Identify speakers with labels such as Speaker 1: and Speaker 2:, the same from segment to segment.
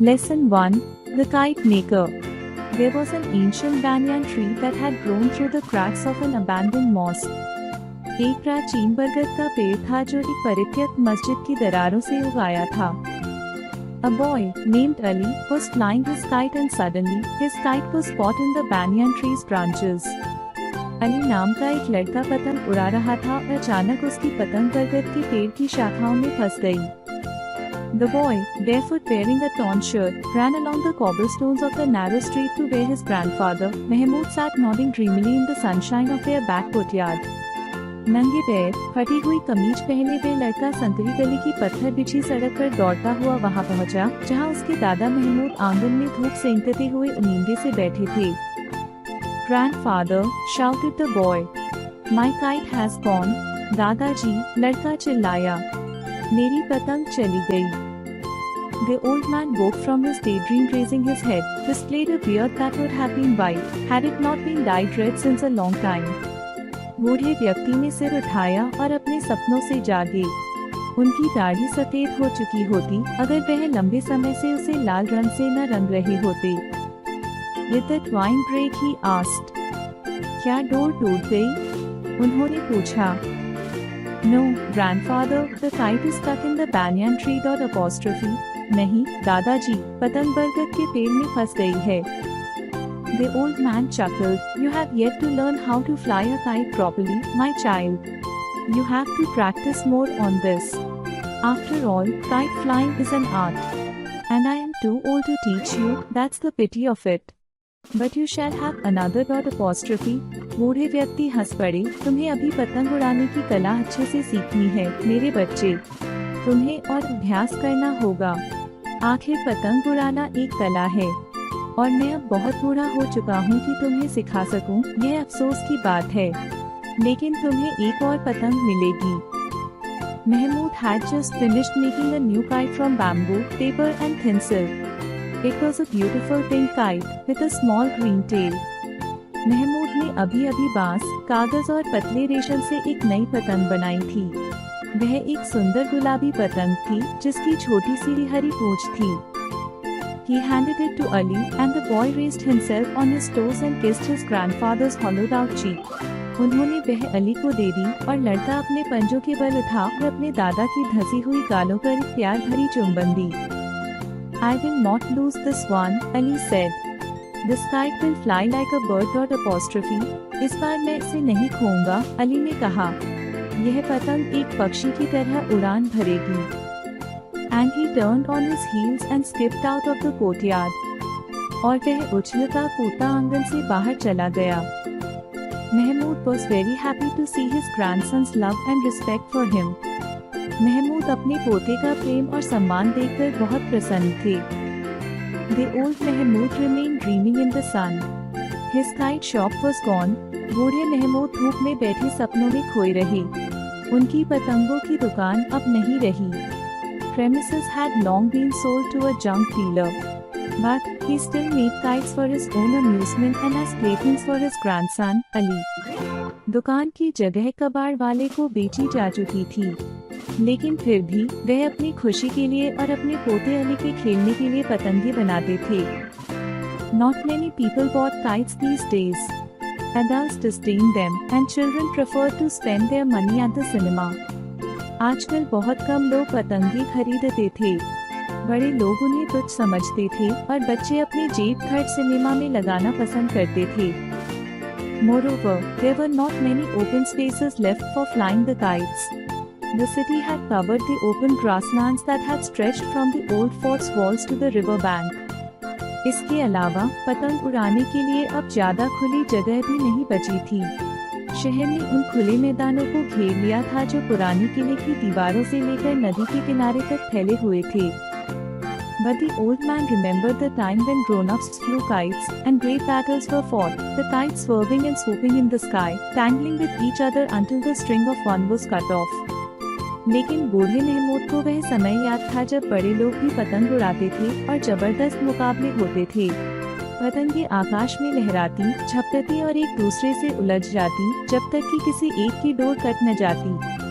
Speaker 1: Lesson 1. The Kite Maker. There was an ancient banyan tree that had grown through the cracks of an abandoned mosque. एक प्राचीन बरगद का पेड़ था जो एक परित्यक्त मस्जिद की दरारों से उगाया था. A boy named Ali was flying his kite and suddenly his kite was caught in the banyan tree's branches. Ali नाम का एक लड़का पतंग उड़ा रहा था और अचानक उसकी पतंग बरगद के पेड़ की शाखाओं में फंस गई. The boy, barefoot wearing a torn shirt, ran along the cobblestones of the narrow street to where his grandfather, Mahmood, sat nodding dreamily in the sunshine of their back courtyard. नंगे पैर, फटी हुई कमीज पहने हुए लड़का संकरी गली की पत्थर बिछी सड़क पर दौड़ता हुआ वहां पहुंचा, जहां उसके दादा महमूद आंगन में धूप सेंकते हुए उम्मीदे से बैठे थे. Grandfather, shouted the boy. My kite has gone. दादाजी, लड़का चिल्लाया. मेरी पतंग चली गई. The old man woke from his daydream, raising his head, displayed a beard that would have been white, had it not been dyed red since a long time. बूढ़े व्यक्ति ने सिर उठाया और अपने सपनों से जागे. उनकी दाढ़ी सफेद हो चुकी होती अगर वह लंबे समय से उसे लाल रंग से न रंग रहे होते. Did the twine break? he asked. क्या डोर टूट गई? उन्होंने पूछा. No, grandfather, the kite is stuck in the banyan tree. Apostrophe. नहीं, दादाजी, पतंग बरगद के पेड़ में फंस गई है. The old man chuckled. You have yet to learn how to fly a kite properly, my child. You have to practice more on this. After all, kite flying is an art. And I am too old to teach you, that's the pity of it. But you shall have another. Apostrophe. बूढ़े व्यक्ति हंस पड़े. तुम्हें अभी पतंग उड़ाने की कला अच्छे से सीखनी है, मेरे बच्चे. तुम्हें और अभ्यास करना होगा. आखिर पतंग उड़ाना एक कला है. और मैं अब बहुत बूढ़ा हो चुका हूँ कि तुम्हें सिखा सकूं. यह अफसोस की बात है. लेकिन तुम्हें एक और पतंग मिलेगी. Mahmood had just finished making a new kite from bamboo, paper and thin silk. It was a beautiful pink kite with a small green tail. Mahmood ने अभी बांस, कागज और पतले रेशम से एक नई पतंग बनाई थी. वह एक सुंदर गुलाबी पतंग थी जिसकी छोटी सी हरी पूंछ थी. He handed it to Ali and the boy raised himself on his toes and kissed his grandfather's hollowed out cheek. उन्होंने वह अली को दे दी और लड़का अपने पंजों के बल उठा और अपने दादा की धसी हुई गालों पर एक प्यार भरी चुंबन दी. I will not lose this one, Ali said. This kite will fly like a bird. Apostrophe. इस बार मैं इसे नहीं खोऊंगा, अली ने कहा. यह पतंग एक पक्षी की तरह उड़ान भरेगी. And he turned on his heels and skipped out of the courtyard. और वह उछलता कूदता आंगन से बाहर चला गया. Mahmood was very happy to see his grandson's love and respect for him. Mahmood अपने पोते का प्रेम और सम्मान देखकर बहुत प्रसन्न थे. The old Mahmood remained dreaming in the sun. His kite shop was gone. बूढ़े महमूद धूप में बैठे सपनों में खोए रहे. उनकी पतंगों की दुकान अब नहीं रही. Premises had long been sold to a junk dealer. But he still made kites for his own amusement and as playthings for his grandson, Ali. दुकान की जगह कबाड़ वाले को बेची जा चुकी थी. लेकिन फिर भी वह अपनी खुशी के लिए और अपने पोते अली के खेलने के लिए पतंगे बनाते थे. Not many people bought kites these days. Adults disdained them and children preferred to spend their money at the cinema. आजकल बहुत कम लोग पतंगे खरीदते थे. बड़े लोग उन्हें तुच्छ समझते थे और बच्चे अपनी जेब खर्च सिनेमा में लगाना पसंद करते थे. Moreover, there were not many open spaces left for flying the kites. The city had covered the open grasslands that had stretched from the old fort's walls to the river bank. इसके अलावा पतंग उड़ाने के लिए अब ज्यादा खुली जगह भी नहीं बची थी. शहर ने उन खुले मैदानों को घेर लिया था जो पुरानी किले की दीवारों से लेकर नदी के किनारे तक फैले हुए थे. But the old man remembered the time when grown-ups flew kites and great battles were fought, the kites swerving and swooping in the sky, tangling with each other until the string of one was cut off. लेकिन बूढ़े महमूद को वह समय याद था जब बड़े लोग भी पतंग उड़ाते थे और जबरदस्त मुकाबले होते थे. पतंगे आकाश में लहराती, झपटती और एक दूसरे से उलझ जाती जब तक कि किसी एक की डोर कट न जाती.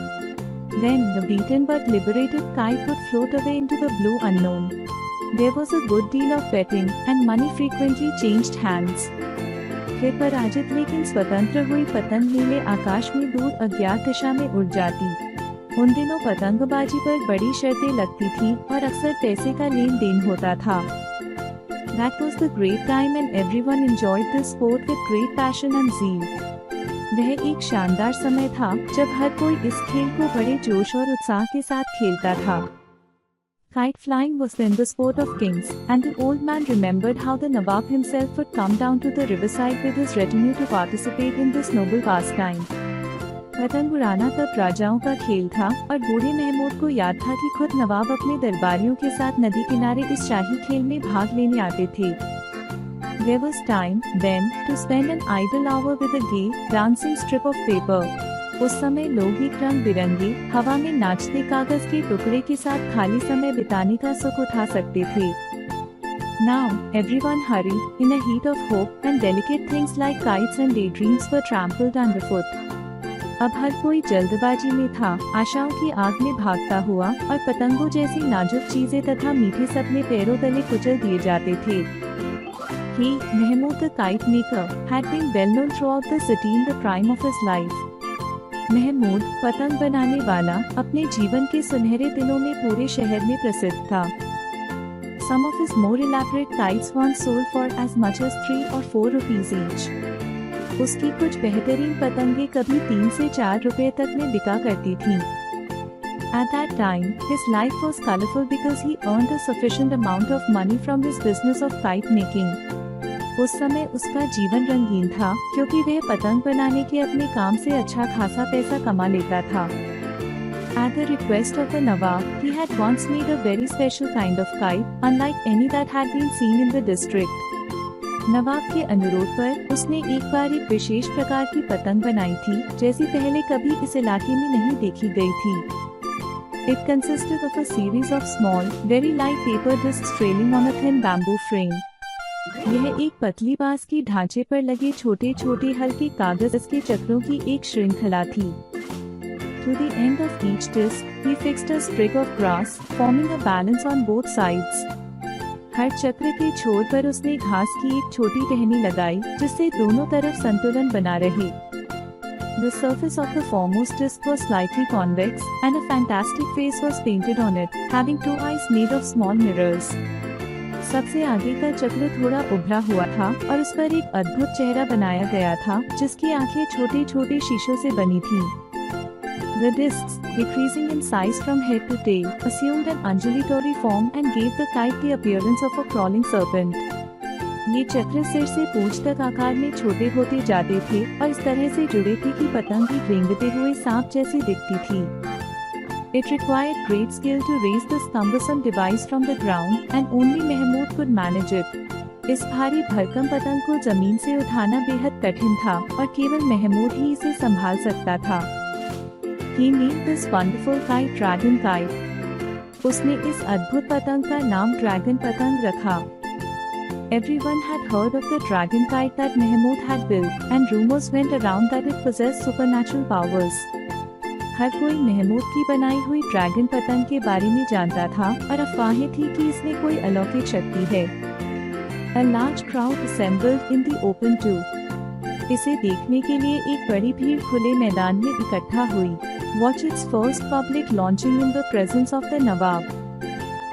Speaker 1: Then the beaten but liberated kite would float away into the blue unknown. There was a good deal of betting, and money frequently changed hands. फिर पराजित लेकिन स्वतंत्र हुई पतंग नीले आकाश में दूर अज्ञात दिशा में उड़ जाती। उन दिनों पतंगबाजी पर बड़ी शर्तें लगती थी और अक्सर पैसे का लेन देन होता था। That was the great time and everyone enjoyed the sport with great passion and zeal. वह एक शानदार समय था जब हर कोई इस खेल को बड़े जोश और उत्साह के साथ खेलता था। Kite flying was then the sport of kings, and the old man remembered how the Nawab himself would come down to the riverside with his retinue to participate in this noble pastime. पतंग उड़ाना तब राजाओं का खेल था और बूढ़े महमूद को याद था कि खुद नवाब अपने दरबारियों के साथ नदी किनारे इस शाही खेल में भाग लेने आते थे। There was time, then, to spend an idle hour with a gay, dancing strip of paper. उस समय लोग एक रंग बिरंगे, हवा में नाचते कागज के टुकड़े के साथ खाली समय बिताने का सुख उठा सकते थे। Now, everyone hurried, in a heat of hope, and delicate things like kites and daydreams were trampled underfoot. अब हर कोई जल्दबाजी में था, आशाओं की आग में भागता हुआ, और पतंगों जैसी नाजुक चीजें तथा मीठे सपने पैरों तले कुचल दिए जाते थे। He, Mahmud the kite maker, had been well known throughout the city in the prime of his life. Mahmood पतंग बनाने वाला अपने जीवन के सुनहरे दिनों में पूरे शहर में प्रसिद्ध था। Some of his more elaborate kites once sold for as much as 3 or 4 rupees each. उसकी कुछ बेहतरीन पतंगे कभी 3 से 4 रुपए तक में बिका करती थीं। At that time, his life was colorful because he earned a sufficient amount of money from his business of kite making. उस समय उसका जीवन रंगीन था क्योंकि वह पतंग बनाने के अपने काम से अच्छा खासा पैसा कमा लेता था। At the request of the Nawab, he had once made a very special kind of kite, unlike any that had been seen in the district. नवाब के अनुरोध पर उसने एक बार एक विशेष प्रकार की पतंग बनाई थी जैसी पहले कभी इस इलाके में नहीं देखी गई थी। It consisted of a series of small, very light paper discs trailing on a thin bamboo frame. यह एक पतली बांस की ढांचे पर लगे छोटे छोटे हल्के कागज के चक्रों की एक श्रृंखला थी। To the end of each disc, he fixed a sprig of grass, forming a balance on both sides. हर चक्र के छोर पर उसने घास की एक छोटी टहनी लगाई जिससे दोनों तरफ संतुलन बना रहे। The surface of the foremost disc was slightly convex, and a fantastic face was painted on it, having 2 eyes made of small mirrors. सबसे आगे का चक्र थोड़ा उभरा हुआ था और उस पर एक अद्भुत चेहरा बनाया गया था जिसकी आंखें छोटे छोटे शीशों से बनी थीं। The discs, decreasing in size from head to tail, assumed an undulatory form and gave the kite the appearance of a crawling serpent. ये चक्र सिर से पूंछ तक आकार में छोटे होते जाते थे और इस तरह से जुड़े थे कि पतंग एक रेंगते हुए सांप जैसी दिखती थी। It required great skill to raise this cumbersome device from the ground, and only Mahmud could manage it. इस भारी भरकम पतंग को जमीन से उठाना बेहद कठिन था और केवल महमूद ही इसे संभाल सकता था। He named this wonderful kite Dragon Kite. उसने इस अद्भुत पतंग का नाम ड्रैगन पतंग रखा। Everyone had heard of the dragon kite that Mahmud had built, and rumors went around that it possessed supernatural powers. हर कोई महमूद की बनाई हुई ड्रैगन पतंग के बारे में जानता था और अफवाहें थी कि इसमें कोई अलौकिक शक्ति है। A large crowd assembled in the open too. इसे देखने के लिए एक बड़ी भीड़ खुले मैदान में इकट्ठा हुई। Watch its first public launching in the presence of the Nawab.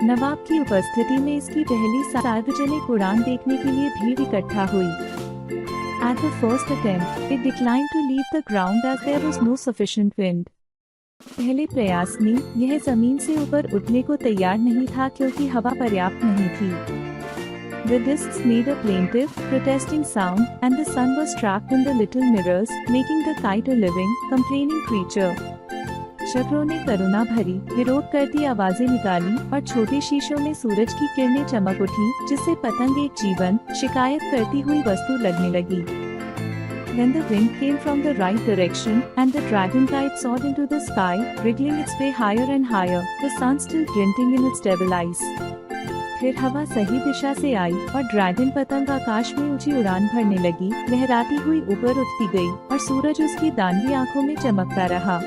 Speaker 1: नवाब की उपस्थिति में इसकी पहली सार्वजनिक उड़ान देखने के लिए भीड़ इकट्ठा हुई। At the first attempt, it declined to leave the ground as there was no sufficient wind. पहले प्रयास में यह जमीन से ऊपर उठने को तैयार नहीं था क्योंकि हवा पर्याप्त नहीं थी। The discs made a plaintive, protesting sound, and the sun was trapped in the little mirrors, making the kite a living, complaining creature. चक्रों ने करुणा भरी, विरोध करती आवाजें निकाली और छोटे शीशों में सूरज की किरणें चमक उठी जिससे पतंग एक जीवन, शिकायत करती हुई वस्तु लगने लगी। Then the wind came from the right direction, and the dragon kite soared into the sky, wriggling its way higher and higher, the sun still glinting in its devil eyes. फिर हवा सही दिशा से आई और ड्रैगन पतंग आकाश में ऊंची उड़ान भरने लगी, लहराती हुई ऊपर उठती गई और सूरज उसकी दानवी आंखों में चमकता रहा।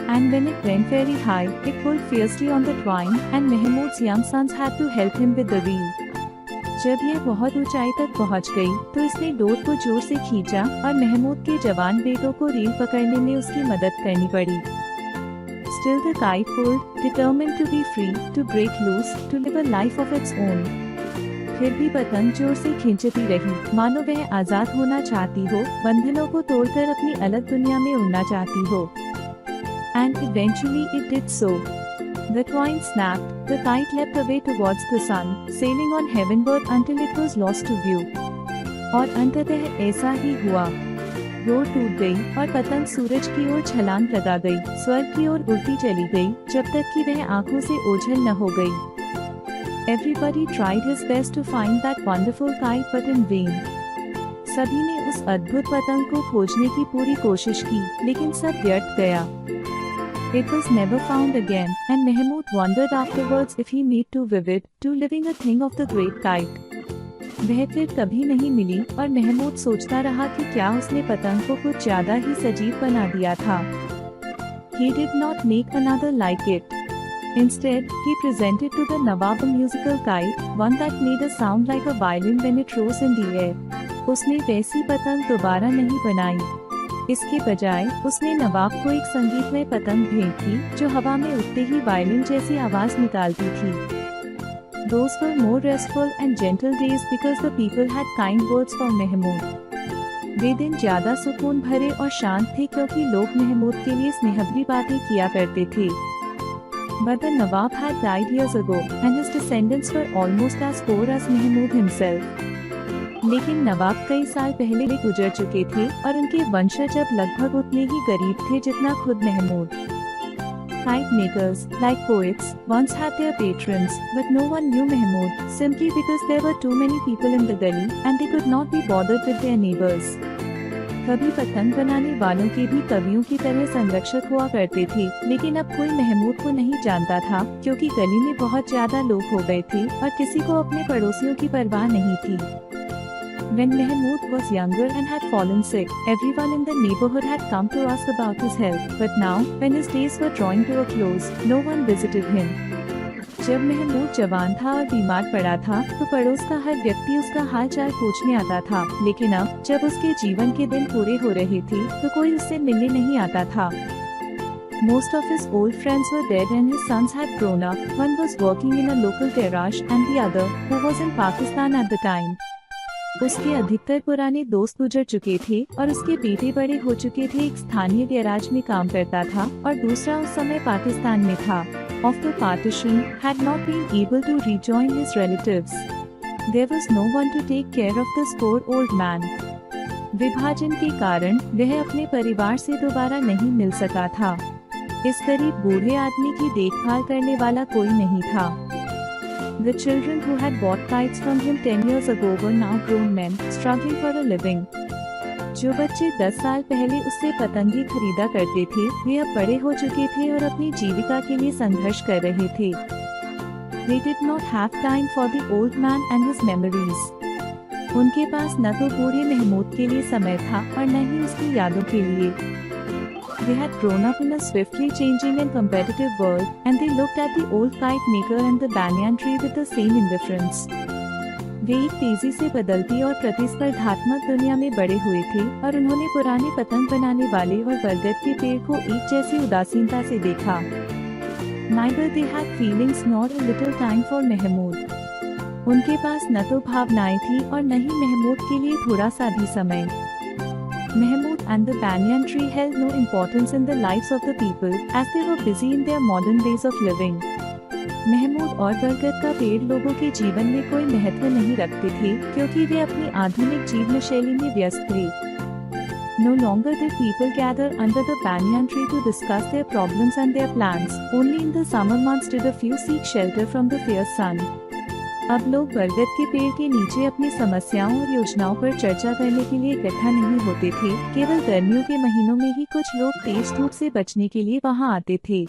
Speaker 1: And when it went very high, it pulled fiercely on the twine, and Mahmud's young sons had to help him with the reel. जब यह बहुत ऊंचाई तक पहुंच गई, तो इसने डोर को जोर से खींचा और महमूद के जवान बेटों को रील पकड़ने में उसकी मदद करनी पड़ी। Still the kite pulled, determined to be free, to break loose, to live a life of its own. फिर भी पतंग जोर से खींचती रही, मानो वह आजाद होना चाहती हो, बंधनों को तोड़कर अपनी अलग दुनिया में उड़ना चाहती हो। And eventually it did so. The twine snapped, the kite leapt away towards the sun, sailing on heavenward until it was lost to view. और अंततः ऐसा ही हुआ। डोर टूट गई और पतंग सूरज की ओर छलांग लगा गई, स्वर्ग की ओर उड़ती चली गई, जब तक कि वह आंखों से ओझल न हो गई। Everybody tried his best to find that wonderful kite, but in vain. सभी ने उस अद्भुत पतंग को खोजने की पूरी कोशिश की, लेकिन सब व्यर्थ गया। It was never found again, and Mahmud wondered afterwards if he meet too vivid, too living a thing of the great kite. वह फिर कभी नहीं मिली और महमूद सोचता रहा कि क्या उसने पतंग को कुछ ज्यादा ही सजीव बना दिया था। He did not make another like it. Instead, he presented to the Nawab a musical kite, one that made a sound like a violin when it rose in the air. उसने वैसी पतंग दोबारा नहीं बनाई। इसके बजाय उसने नवाब को एक संगीतमय पतंग भेंट की, जो हवा में उड़ते ही वायलिन जैसी आवाज निकालती थी। Those were more restful and gentle days because the people had kind words for Mahmud. वे दिन ज्यादा सुकून भरे और शांत थे क्योंकि लोग महमूद के लिए स्नेहभरी बातें किया करते थे। But the Nawab had died years ago, and his descendants were almost as poor as Mahmud himself. लेकिन नवाब कई साल पहले वे गुजर चुके थे और उनके वंशज अब लगभग उतने ही गरीब थे जितना खुद Mahmood. Kite makers, like poets, once had their patrons, but no one knew Mahmud, simply because there were too many people in the gully, and they could not be bothered with their neighbors. कभी पतंग बनाने वालों के भी कवियों की तरह संरक्षक हुआ करते थे, लेकिन अब कोई महमूद को नहीं जानता था, क्योंकि गली में बहुत ज्यादा लोग हो गए थे और किसी को अपने पड़ोसियों की परवाह नहीं थी। When Mahmud was younger and had fallen sick, everyone in the neighborhood had come to ask about his health, but now, when his days were drawing to a close, no one visited him. जब महमूद जवान था और बीमार पड़ा था, तो पड़ोस का हर व्यक्ति उसका हाल चाल पूछने आता था, लेकिन अब जब उसके जीवन के दिन पूरे हो रहे थे, तो कोई उससे मिलने नहीं आता था। Most of his old friends were dead and his sons had grown up. One was working in a local garage and the other, who was in Pakistan at the time. उसके अधिकतर पुराने दोस्त गुजर चुके थे और उसके बेटे बड़े हो चुके थे, एक स्थानीय गैराज में काम करता था और दूसरा उस समय पाकिस्तान में था। Of the partition, had not been able to rejoin his relatives. There was no one to take care of this poor old man. विभाजन के कारण वह अपने परिवार से दोबारा नहीं मिल सका था। इस गरीब बूढ़े आदमी की देखभाल करने वाला कोई नहीं था। The children who had bought kites from him 10 years ago were now grown men, struggling for a living. जो बच्चे 10 साल पहले उससे पतंगे खरीदा करते थे, वे अब बड़े हो चुके थे और अपनी जीविका के लिए संघर्ष कर रहे थे। They did not have time for the old man and his memories. उनके पास न तो बूढ़े महमूद के लिए समय था और न ही उसकी यादों के लिए। They had grown up in a swiftly changing and competitive world, and they looked at the old kite maker and the banyan tree with the same indifference. वे एक तेजी से बदलती और प्रतिस्पर्धात्मक दुनिया में बड़े हुए थे और उन्होंने पुराने पतंग बनाने वाले और बरगद के पेड़ को एक जैसी उदासीनता से देखा। Neither they had feelings nor a little time for Mahmud. उनके पास न तो भावनाएं थी और न ही महमूद के लिए थोड़ा सा भी समय। Mahmud and the banyan tree held no importance in the lives of the people, as they were busy in their modern ways of living. Mahmood और बरगद का पेड़ लोगों के जीवन में कोई महत्व नहीं रखते थे, क्योंकि वे अपनी आधुनिक जीवन शैली में व्यस्त थे। No longer did people gather under the banyan tree to discuss their problems and their plans. Only in the summer months did a few seek shelter from the fierce sun. अब लोग बरगद के पेड़ के नीचे अपनी समस्याओं और योजनाओं पर चर्चा करने के लिए इकट्ठा नहीं होते थे, केवल गर्मियों के महीनों में ही कुछ लोग तेज धूप से बचने के लिए वहां आते थे।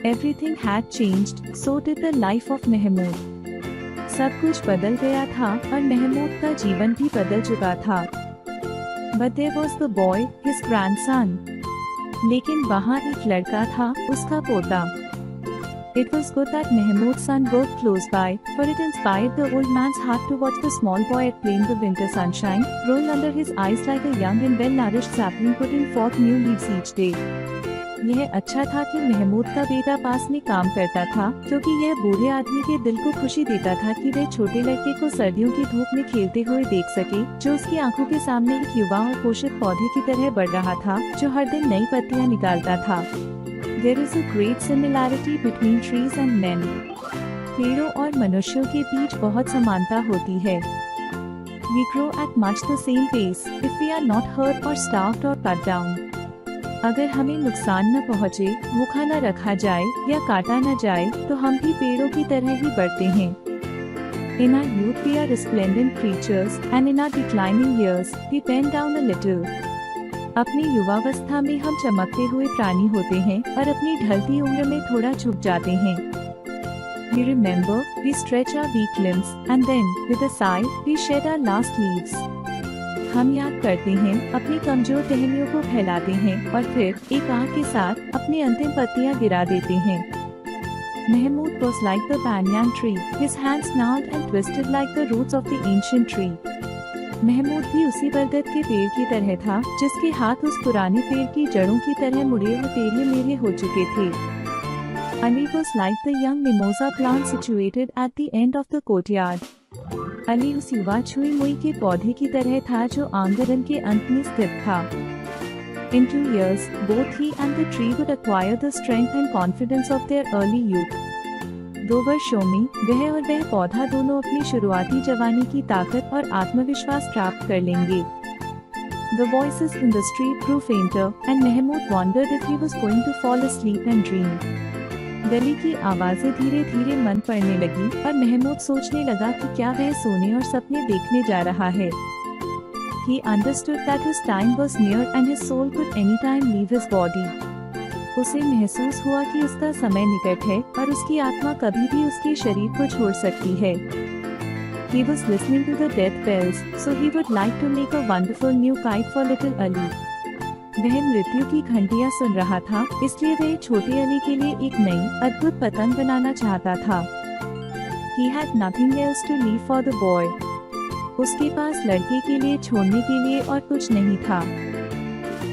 Speaker 1: Everything had changed, so did the life of Mahmud. सब कुछ बदल गया था और महमूद का जीवन भी बदल चुका था। But there was the boy, his grandson. लेकिन वहाँ एक लड़का था, उसका पोता। It was good that Mahmud's son worked close by, for it inspired the old man's heart to watch the small boy at play in the winter sunshine, growing under his eyes like a young and well-nourished sapling putting forth new leaves each day. यह अच्छा था कि महमूद का बेटा पास में काम करता था, क्योंकि यह बूढ़े आदमी के दिल को खुशी देता था कि वह छोटे लड़के को सर्दियों की धूप में खेलते हुए देख सके, जो उसकी आंखों के सामने एक युवा और पोषक पौधे की तरह बढ़ रहा था, जो हर दिन नई पत्तियां निकालता था। There is a great similarity between trees and men. पेड़ों और मनुष्यों के बीच बहुत समानता होती है। We grow at much the same pace if we are not hurt or starved or cut down. अगर हमें नुकसान न पहुँचे, भूखा न रखा जाए या काटा न जाए, तो हम भी पेड़ों की तरह ही बढ़ते हैं। In our youth we are resplendent creatures, and in our declining years we bend down a little. अपनी युवावस्था में हम चमकते हुए प्राणी होते हैं और अपनी ढलती उम्र में थोड़ा झुक जाते हैं। We remember, we stretch our weak limbs, and then, with a sigh, we shed our last leaves. हम याद करते हैं, अपनी कमजोर टहनियों को फैलाते हैं और फिर एक आह के साथ अपनी अंतिम पत्तियां गिरा देते हैं। Mahmud was like the banyan tree, his hands gnarled and twisted like the roots of the ancient tree. Mahmood भी उसी बरगद के पेड़ की तरह था, जिसके हाथ उस पुराने पेड़ की जड़ों की तरह मुड़े और टेढ़े मेढ़े हो चुके थे। Ali was like the young mimosa plant situated at the end of the courtyard. Ali उस युवा छुई मुई के पौधे की तरह था, जो आंगन के अंत में स्थित था। In 2 years, both he and the tree would acquire the strength and confidence of their early youth. 2 वर्षों में वह और वह पौधा दोनों अपनी शुरुआती जवानी की ताकत और आत्मविश्वास प्राप्त कर लेंगे। The voices in the street grew fainter, and Mahmud wondered if he was going to fall asleep and dream. गली की आवाजें धीरे धीरे मन पड़ने लगी और महमूद सोचने लगा कि क्या वह सोने और सपने देखने जा रहा है। He understood that his time was near and his soul could anytime leave his body. उसे महसूस हुआ कि उसका समय निकट है और उसकी आत्मा कभी भी उसके शरीर को छोड़ सकती है। He was listening to the death bells, so he would like to make a wonderful new kite for little Ali. वह मृत्यु की घंटियां सुन रहा था, इसलिए वह छोटे अली के लिए एक नई अद्भुत पतंग बनाना चाहता था। He had nothing else to leave for the boy. उसके पास लड़के के लिए छोड़ने के लिए और कुछ नहीं था।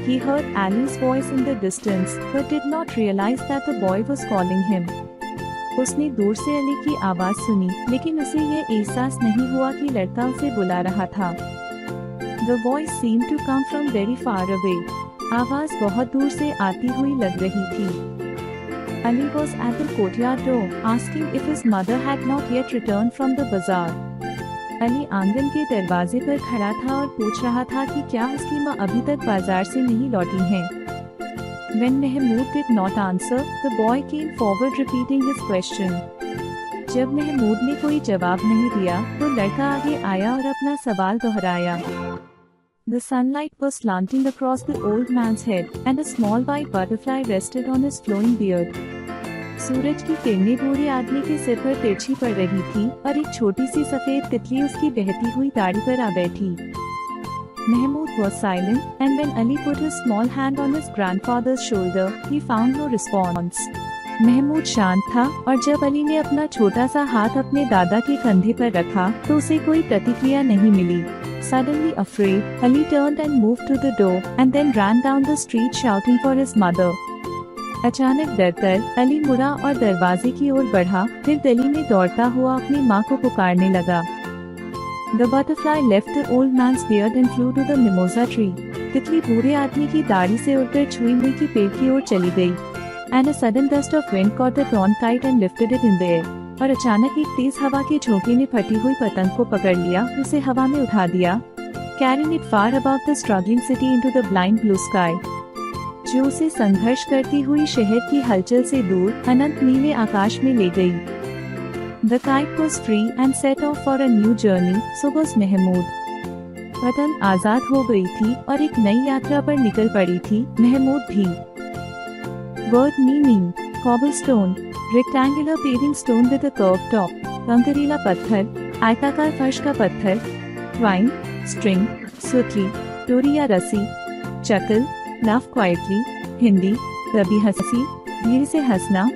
Speaker 1: He heard Ali's voice in the distance, but did not realize that the boy was calling him. उसने दूर से अली की आवाज सुनी, लेकिन उसे यह एहसास नहीं हुआ कि लड़का उसे बुला रहा था। The voice seemed to come from very far away. आवाज बहुत दूर से आती हुई लग रही थी। Ali was at the courtyard door, asking if his mother had not yet returned from the bazaar. Ali आंगन के दरवाजे पर खड़ा था और पूछ रहा था कि क्या उसकी माँ अभी तक बाजार से नहीं लौटी हैं। When Mahmud did not answer, the boy came forward repeating his question. जब महमूद ने कोई जवाब नहीं दिया, तो लड़का आगे आया और अपना सवाल दोहराया। The sunlight was slanting across the old man's head, and a small white butterfly rested on his flowing beard. सूरज की किरणें बूढ़े आदमी के सिर पर तिरछी पड़ रही थी और एक छोटी सी सफेद तितली उसकी बहती हुई दाढ़ी पर आ बैठी। Mahmud was silent, and when Ali put his small hand on his grandfather's shoulder, he found no response. Mahmood शांत था और जब अली ने अपना छोटा सा हाथ अपने दादा के कंधे पर रखा, तो उसे कोई प्रतिक्रिया नहीं मिली। Suddenly afraid, Ali turned and moved to the door, and then ran down the street shouting for his mother. अचानक डरकर अली मुड़ा और दरवाजे की ओर बढ़ा, फिर गली में दौड़ता हुआ अपनी माँ को पुकारने लगा। The butterfly left the old man's beard and flew to the mimosa tree. तितली बूढ़े आदमी की दाढ़ी से उड़कर छुई मुई की पेड़ की ओर चली गई। And a sudden gust of wind caught the torn kite and lifted it in the air. और अचानक एक तेज हवा के झोंके ने फटी हुई पतंग को पकड़ लिया, उसे हवा में उठा दिया, carrying it far above the struggling city into the blind blue sky. जो उसे संघर्ष करती हुई शहर की हलचल से दूर अनंत नीले आकाश में ले गई। The kite was free and set off for a new journey, so was Mahmud. पतंग आजाद हो गई थी और एक नई यात्रा पर निकल पड़ी थी, महमूद भी। Word meaning: cobblestone, rectangular paving stone with a curved top, कंकरीला पत्थर, आयताकार फर्श का पत्थर। Twine, string, सुतली, डोरी या रस्सी। Chuckle, laugh quietly, हिंदी, कभी हंसी, भीड़ से हंसना।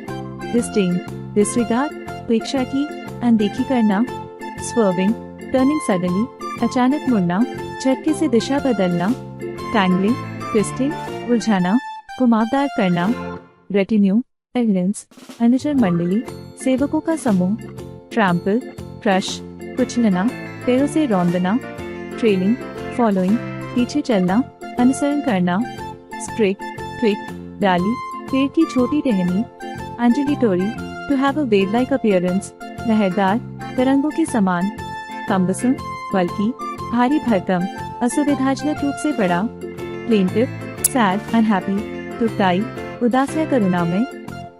Speaker 1: डिस्डेन, डिसरिगार्ड, उपेक्षा की, अनदेखी करना। स्वर्विंग, टर्निंग सडनली, अचानक मुड़ना, झटके से दिशा बदलना। टैंगलिंग, ट्विस्टिंग, उलझाना, घुमावदार करना। रेटिन्यू, एलियंस, अनुचर मंडली, सेवकों का समूह। ट्रैम्पल, क्रश, कुचलना, पैरों से रौंदना। ट्रेलिंग, फॉलोइंग, पीछे चलना, अनुसरण करना। स्ट्रिक, ट्विक, डाली, पेड़ की छोटी टहनी। Undulatory, to have a wave like appearance, लहरदार, तरंगों के समान। कम्बसम, बल्कि, भारी भरकम, असुविधाजनक रूप से बड़ा। प्लेंटिव, सैड, अनहैप्पी, दुखदाई, उदास या करुणामय।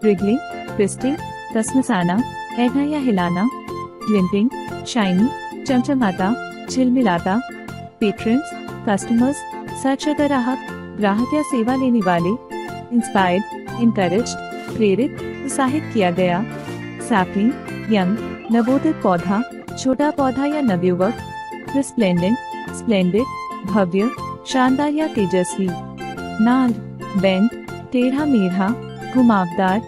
Speaker 1: रिगलिंग, ट्विस्टिंग, कसमसाना, ऐंठना या हिलाना। ग्लिंटिंग, शाइनी, चमचमाता, झिलमिलाता। पेट्रन्स, कस्टमर्स, सरसराहक, ग्राहक या सेवा लेने वाले। इंस्पायर्ड, इनकरेज्ड, प्रेरित, उत्साहित किया गया। सैपलिंग, यंग, नवोदित पौधा, छोटा पौधा या नवयुवक। रिस्प्लेंडेंट, स्प्लेंडेड, भव्य, शानदार या तेजस्वी। नाल, बेंड, टेढ़ा मेढ़ा, घुमावदार।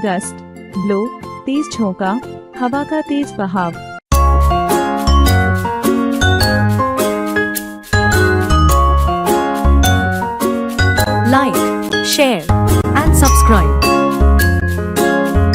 Speaker 1: गस्ट, ब्लो, तेज झोंका, हवा का तेज बहाव।
Speaker 2: Like, share,